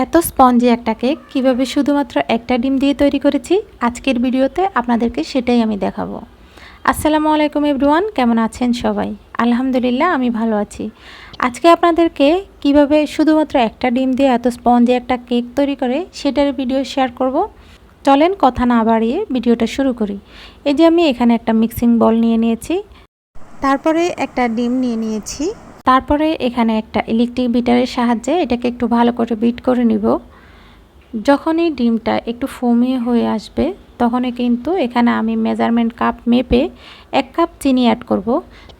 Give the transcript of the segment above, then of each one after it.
এত স্পঞ্জি একটা কেক কীভাবে শুধুমাত্র একটা ডিম দিয়ে তৈরি করেছি আজকের ভিডিওতে আপনাদেরকে সেটাই আমি দেখাবো। আসসালামু আলাইকুম এভরিওয়ান, কেমন আছেন সবাই? আলহামদুলিল্লাহ আমি ভালো আছি। আজকে আপনাদেরকে কিভাবে শুধুমাত্র একটা ডিম দিয়ে এত স্পঞ্জি একটা কেক তৈরি করে সেটার ভিডিও শেয়ার করব। চলেন কথা না বাড়িয়ে ভিডিওটা শুরু করি। এই যে আমি এখানে একটা মিক্সিং বল নিয়ে নিয়েছি, তারপরে একটা ডিম নিয়ে নিয়েছি, তারপরে এখানে একটা ইলেকট্রিক বিটারের সাহায্যে এটাকে একটু ভালো করে বিট করে নিব। যখনই ডিমটা একটু ফোমি হয়ে আসবে তখনই কিন্তু এখানে আমি মেজারমেন্ট কাপ মেপে 1 কাপ চিনি অ্যাড করব।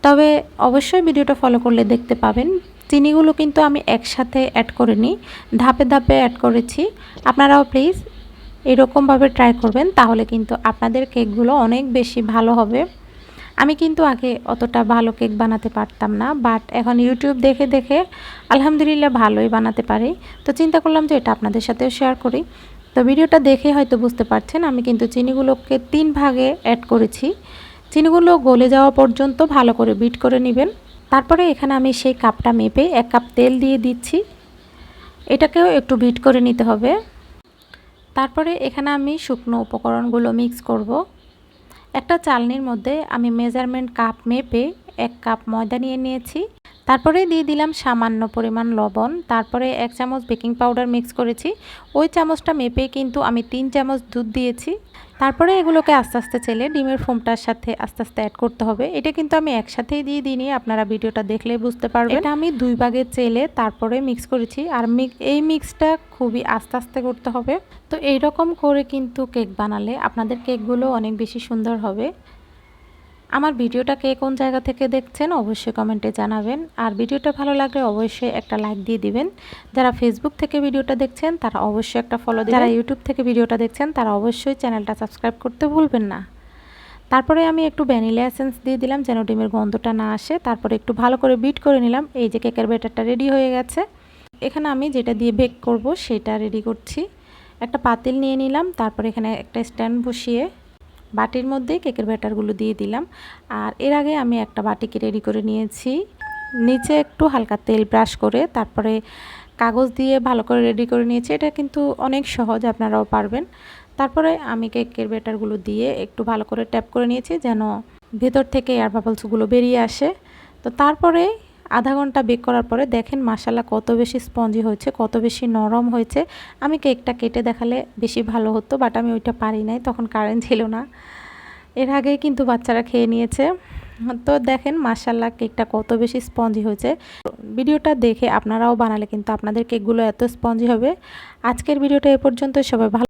তবে অবশ্যই ভিডিওটা ফলো করলে দেখতে পাবেন চিনিগুলো কিন্তু আমি একসাথে অ্যাড করিনি, ধাপে ধাপে অ্যাড করেছি। আপনারাও প্লিজ এরকমভাবে ট্রাই করবেন, তাহলে কিন্তু আপনাদের কেকগুলো অনেক বেশি ভালো হবে। আমি কিন্তু আগে অতটা ভালো কেক বানাতে পারতাম না, বাট এখন ইউটিউব দেখে দেখে আলহামদুলিল্লাহ ভালোই বানাতে পারি। তো চিন্তা করলাম যে এটা আপনাদের সাথেও শেয়ার করি। তো ভিডিওটা দেখে হয়তো বুঝতে পারছেন আমি কিন্তু চিনিগুলোকে 3 ভাগে অ্যাড করেছি। চিনিগুলো গলে যাওয়া পর্যন্ত ভালো করে বিট করে নেবেন। তারপরে এখানে আমি সেই কাপটা মেপে 1 কাপ তেল দিয়ে দিচ্ছি, এটাকেও একটু বিট করে নিতে হবে। তারপরে এখানে আমি শুকনো উপকরণগুলো মিক্স করব। একটা চালনির মধ্যে আমি মেজারমেন্ট কাপ মেপে 1 কাপ ময়দা নিয়ে নিয়েছি, তারপরে দিয়ে দিলাম সামান্য পরিমাণ লবণ, তারপরে 1 চামচ বেকিং পাউডার মিক্স করেছি। ওই চামচটা মেপে কিন্তু আমি 3 চামচ দুধ দিয়েছি। তারপরে এগুলোকে আস্তে আস্তে চেলে ডিমের ফোমটার সাথে আস্তে আস্তে অ্যাড করতে হবে। এটা কিন্তু আমি একসাথেই দিয়ে দিইনি, আপনারা ভিডিওটা দেখলেই বুঝতে পারবেন। এটা আমি 2 ভাগে চেলে তারপরে মিক্স করেছি। আর এই মিক্সটা খুবই আস্তে আস্তে করতে হবে। তো এইরকম করে কিন্তু কেক বানালে আপনাদের কেকগুলো অনেক বেশি সুন্দর হবে। আমার ভিডিওটা কে কোন জায়গা থেকে দেখছেন অবশ্যই কমেন্টে জানাবেন। আর ভিডিওটা ভালো লাগলে অবশ্যই একটা লাইক দিয়ে দিবেন। যারা ফেসবুক থেকে ভিডিওটা দেখছেন তারা অবশ্যই একটা ফলো দিবেন। যারা ইউটিউব থেকে ভিডিওটা দেখছেন তারা অবশ্যই চ্যানেলটা সাবস্ক্রাইব করতে ভুলবেন না। তারপরে আমি একটু ভ্যানিলা এসেন্স দিয়ে দিলাম যেন ডিমের গন্ধটা না আসে। তারপরে একটু ভালো করে বিট করে নিলাম। এই যে কেকের ব্যাটারটা রেডি হয়ে গেছে। এখানে আমি যেটা দিয়ে বেক করব সেটা রেডি করছি। একটা পাতিল নিয়ে নিলাম, তারপরে এখানে একটা স্ট্যান্ড বসিয়ে বাটির মধ্যে কেকের ব্যাটারগুলো দিয়ে দিলাম। আর এর আগে আমি একটা বাটিকে রেডি করে নিয়েছি, নিচে একটু হালকা তেল ব্রাশ করে তারপরে কাগজ দিয়ে ভালো করে রেডি করে নিয়েছি। এটা কিন্তু অনেক সহজ, আপনারাও পারবেন। তারপরে আমি কেকের ব্যাটারগুলো দিয়ে একটু ভালো করে ট্যাপ করে নিয়েছি যেন ভেতর থেকে এয়ার বাবলসগুলো বেরিয়ে আসে। তো তারপরে আধা ঘন্টা বেক করার পরে দেখেন মাশাআল্লাহ কত বেশি স্পঞ্জি হয়েছে, কত বেশি নরম হয়েছে। আমি কেকটা কেটে দেখালে বেশি ভালো হতো, বাট আমি ওইটা পারি নাই, তখন কারেন্ট ছিল না। এর আগে কিন্তু বাচ্চারা খেয়ে নিয়েছে। তো দেখেন মাশাআল্লাহ কেকটা কত বেশি স্পঞ্জি হয়েছে। ভিডিওটা দেখে আপনারাও বানালে কিন্তু আপনাদের কেকগুলো এত স্পঞ্জি হবে। আজকের ভিডিওটা এ পর্যন্ত, সবাই ভালো